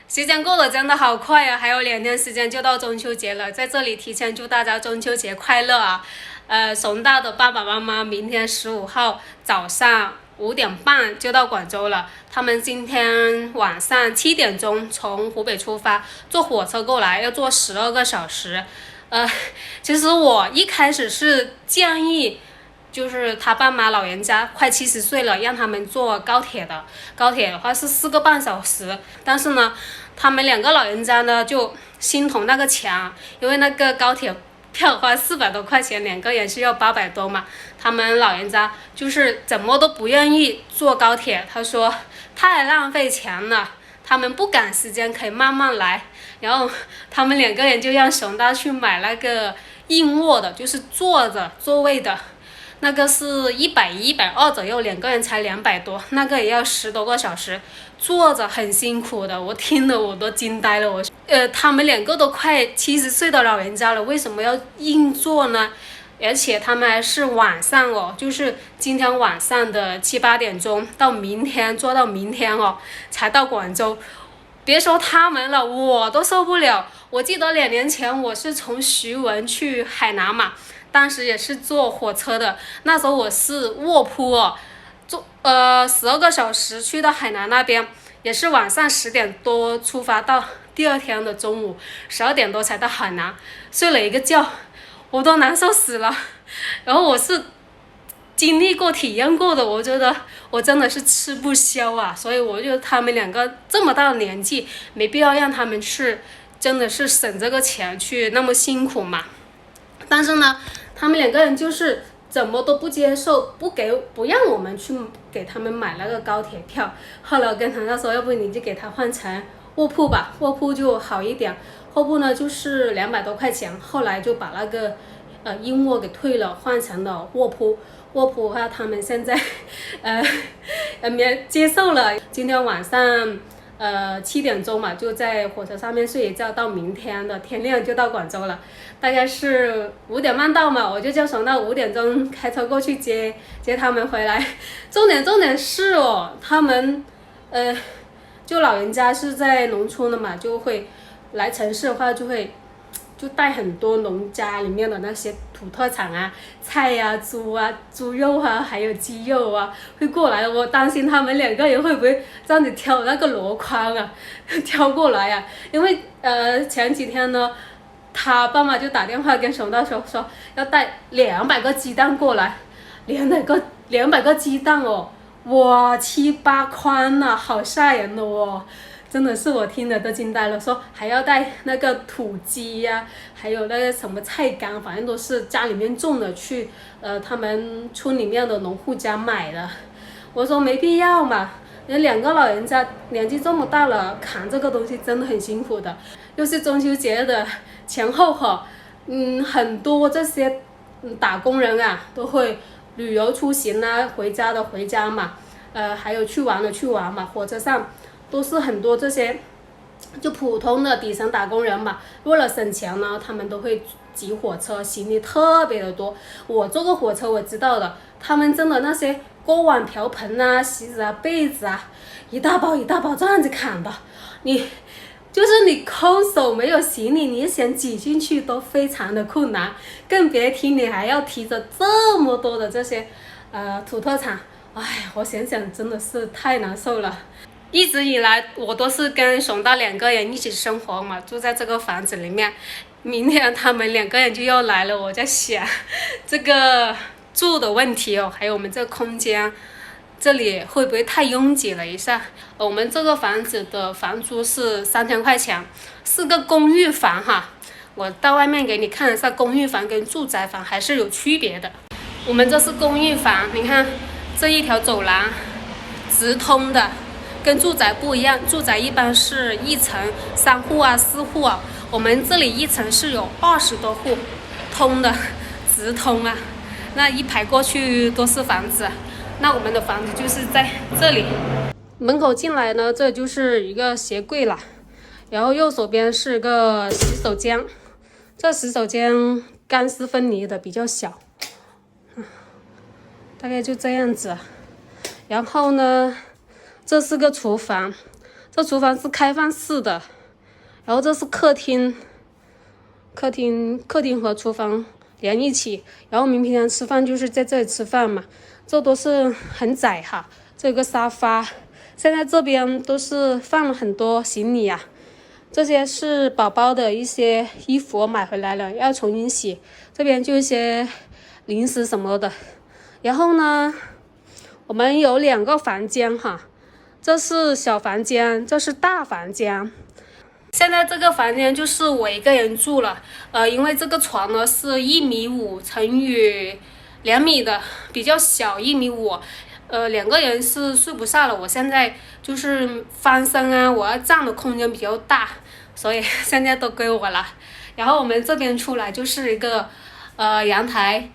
时间过得真的好快啊，还有2天时间就到中秋节了，在这里提前祝大家中秋节快乐啊！熊大的爸爸妈妈明天15号早上5点半就到广州了，他们今天晚上7点钟从湖北出发，坐火车过来，要坐12个小时。其实我一开始是建议，就是他爸妈老人家快70岁了，让他们坐高铁的。高铁的话是4个半小时，但是呢，他们2个老人家呢就心疼那个钱，因为那个高铁票花400多块钱，2个人是要800多嘛。他们老人家就是怎么都不愿意坐高铁，他说太浪费钱了，他们不赶时间可以慢慢来。然后他们2个人就让熊大去买那个硬卧的，就是坐着座位的。那个是110、120左右，2个人才200多，那个也要10多个小时，坐着很辛苦的，我听了我都惊呆了。他们2个都快70岁的老人家了，为什么要硬坐呢？而且他们还是晚上哦，就是今天晚上的7、8点钟到明天，坐到明天哦，才到广州。别说他们了，我都受不了。我记得2年前我是从徐闻去海南嘛，当时也是坐火车的，那时候我是卧铺哦，坐12个小时去到海南那边，也是晚上10点多出发，到第2天的中午12点多才到海南，睡了一个觉，我都难受死了。然后我是经历过、体验过的，我觉得我真的是吃不消啊，所以我觉得他们2个这么大的年纪，没必要让他们去，真的是省这个钱去那么辛苦嘛。但是呢，他们2个人就是怎么都不接受，不让我们去给他们买那个高铁票。后来我跟他说，要不你就给他换成卧铺吧，卧铺就好一点，后铺呢就是200多块钱。后来就把那个硬卧给退了，换成了卧铺。卧铺的话，他们现在没接受了。今天晚上7点钟嘛，就在火车上面睡一觉，到明天的天亮就到广州了。大概是5点半到嘛，我就叫熊到5点钟开车过去接他们回来。重点是哦，他们就老人家是在农村的嘛，就会来城市的话就带很多农家里面的那些土特产啊，菜呀、猪啊、猪肉啊，还有鸡肉啊，会过来。我担心他们2个人会不会这样子挑那个箩筐啊，挑过来啊？因为前几天呢，他爸妈就打电话跟熊大说要带200个鸡蛋过来，200个鸡蛋哦，哇，7、8筐呢，好吓人的哦。真的是我听了都惊呆了，说还要带那个土鸡呀，还有那个什么菜干，反正都是家里面种的，去他们村里面的农户家买的。我说没必要嘛，人2个老人家年纪这么大了，扛这个东西真的很辛苦的。又是中秋节的前后哈，很多这些打工人啊都会旅游出行啊，回家的回家嘛，还有去玩的去玩嘛，火车上都是很多这些就普通的底层打工人嘛，为了省钱呢，他们都会挤火车，行李特别的多。我坐过火车我知道的，他们真的那些锅碗瓢盆啊、席子啊、被子啊，一大包一大包这样子扛的，就是你空手没有行李，你想挤进去都非常的困难，更别提你还要提着这么多的这些土特产。哎，我想想真的是太难受了。一直以来我都是跟熊大2个人一起生活嘛，住在这个房子里面。明天他们2个人就要来了，我在想这个住的问题哦，还有我们这个空间，这里会不会太拥挤了一下？我们这个房子的房租是3000块钱，是个公寓房哈。我到外面给你看一下，公寓房跟住宅房还是有区别的。我们这是公寓房，你看这一条走廊直通的。跟住宅不一样，住宅一般是1层3户啊、4户啊，我们这里1层是有20多户，通的，直通啊。那一排过去都是房子，那我们的房子就是在这里。门口进来呢，这就是一个鞋柜了，然后右手边是个洗手间，这洗手间干湿分离的，比较小，大概就这样子。然后呢，这是个厨房，这厨房是开放式的，然后这是客厅和厨房连一起，然后我们平常吃饭就是在这里吃饭嘛，这都是很窄哈。这个沙发，现在这边都是放了很多行李啊，这些是宝宝的一些衣服，我买回来了要重新洗。这边就一些零食什么的。然后呢，我们有2个房间哈，这是小房间，这是大房间。现在这个房间就是我一个人住了，因为这个床呢是1.5米乘以2米的，比较小，1.5米。2个人是睡不下了。我现在就是翻身啊，我要占的空间比较大，所以现在都归我了。然后我们这边出来就是一个阳台，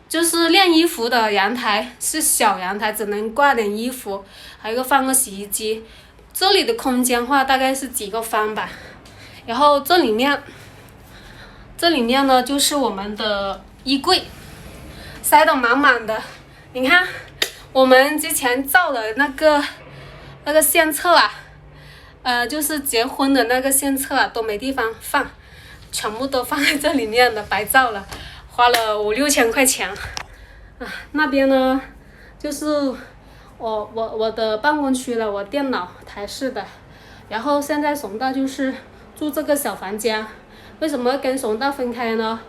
就是晾衣服的阳台，是小阳台，只能挂点衣服，还有一个放个洗衣机。这里的空间话大概是几个方吧。然后这里面呢就是我们的衣柜，塞得满满的。你看我们之前照的那个相册啊，就是结婚的那个相册啊，都没地方放，全部都放在这里面的，白照了，花了5-6千块钱啊。那边呢就是我的办公区了，我电脑台式的。然后现在熊大就是住这个小房间。为什么跟熊大分开呢？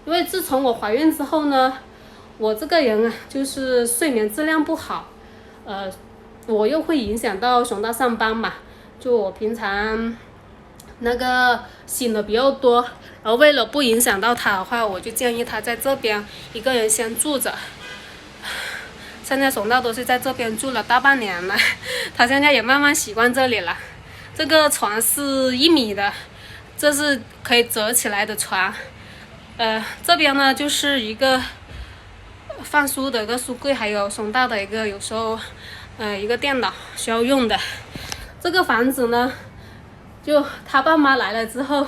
因为自从我怀孕之后呢，我这个人啊就是睡眠质量不好，我又会影响到熊大上班嘛，就我平常那个醒的比较多，然后为了不影响到他的话，我就建议他在这边一个人先住着。现在熊大都是在这边住了大半年了，他现在也慢慢习惯这里了。这个床是1米的，这是可以折起来的床。这边呢就是一个放书的一个书柜，还有熊大的一个有时候一个电脑需要用的。这个房子呢，就他爸妈来了之后，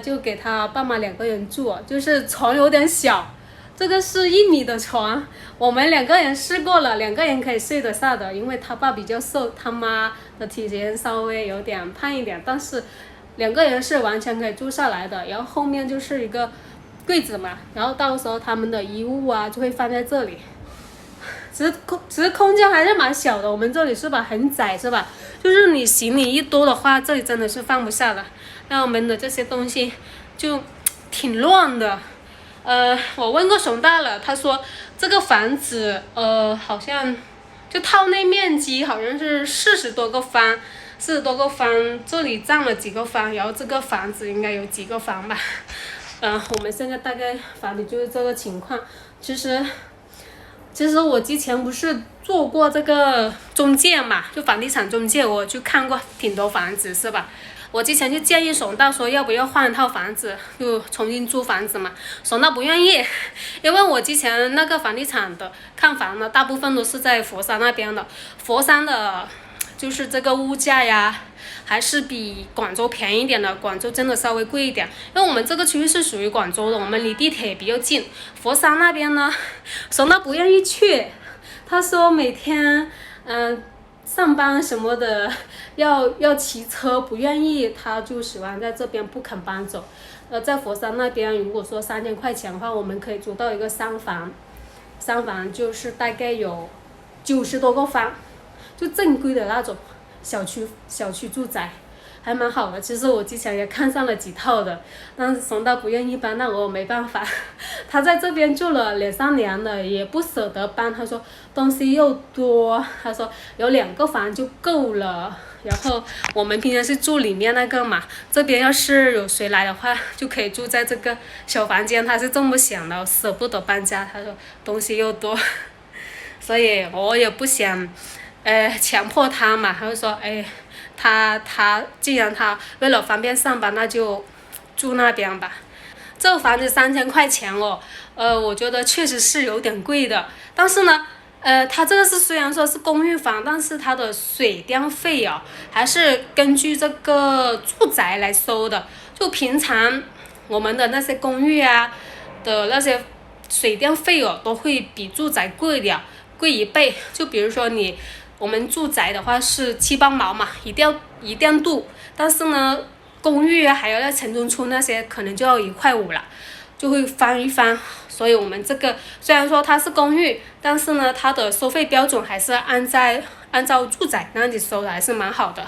就给他爸妈2个人住，就是床有点小。这个是1米的床，我们2个人试过了，2个人可以睡得下的，因为他爸比较瘦，他妈的体型稍微有点胖一点，但是2个人是完全可以住下来的。然后后面就是一个柜子嘛，然后到时候他们的衣物啊就会放在这里。其实空间还是蛮小的，我们这里是吧很窄是吧？就是你行李一多的话，这里真的是放不下的。那我们的这些东西就挺乱的。我问过熊大了，他说这个房子好像就套内面积好像是40多个方，这里占了几个方，然后这个房子应该有几个方吧。我们现在大概房里就是这个情况。其实我之前不是做过这个中介嘛，就房地产中介，我去看过挺多房子是吧？我之前就建议熊大说要不要换一套房子，就重新租房子嘛。熊大不愿意，因为我之前那个房地产的看房呢，大部分都是在佛山那边的。佛山的就是这个物价呀，还是比广州便宜一点的，广州真的稍微贵一点。因为我们这个区域是属于广州的，我们离地铁也比较近。佛山那边呢，熊大不愿意去，他说每天上班什么的要骑车，不愿意，他就喜欢在这边不肯搬走。在佛山那边，如果说3000块钱的话，我们可以租到一个3房，就是大概有90多个方，就正规的那种小区住宅，还蛮好的。其实我之前也看上了几套的，但是熊大不愿意搬，那我没办法。他在这边住了2-3年了，也不舍得搬。他说东西又多，他说有2个房就够了。然后我们平常是住里面那个嘛，这边要是有谁来的话，就可以住在这个小房间。他是这么想的，舍不得搬家。他说东西又多，所以我也不想强迫他嘛。他就说他既然他为了方便上班，那就住那边吧。这个房子3000块钱哦，我觉得确实是有点贵的。但是呢，它这个是虽然说是公寓房，但是它的水电费还是根据这个住宅来收的。就平常我们的那些公寓啊的那些水电费都会比住宅贵1倍。就比如说你我们住宅的话是7、8毛嘛，一定度，但是呢，公寓还有在城中村那些可能就要1块5了，就会翻一番。所以我们这个虽然说它是公寓，但是呢，它的收费标准还是按照住宅那样子收的，还是蛮好的。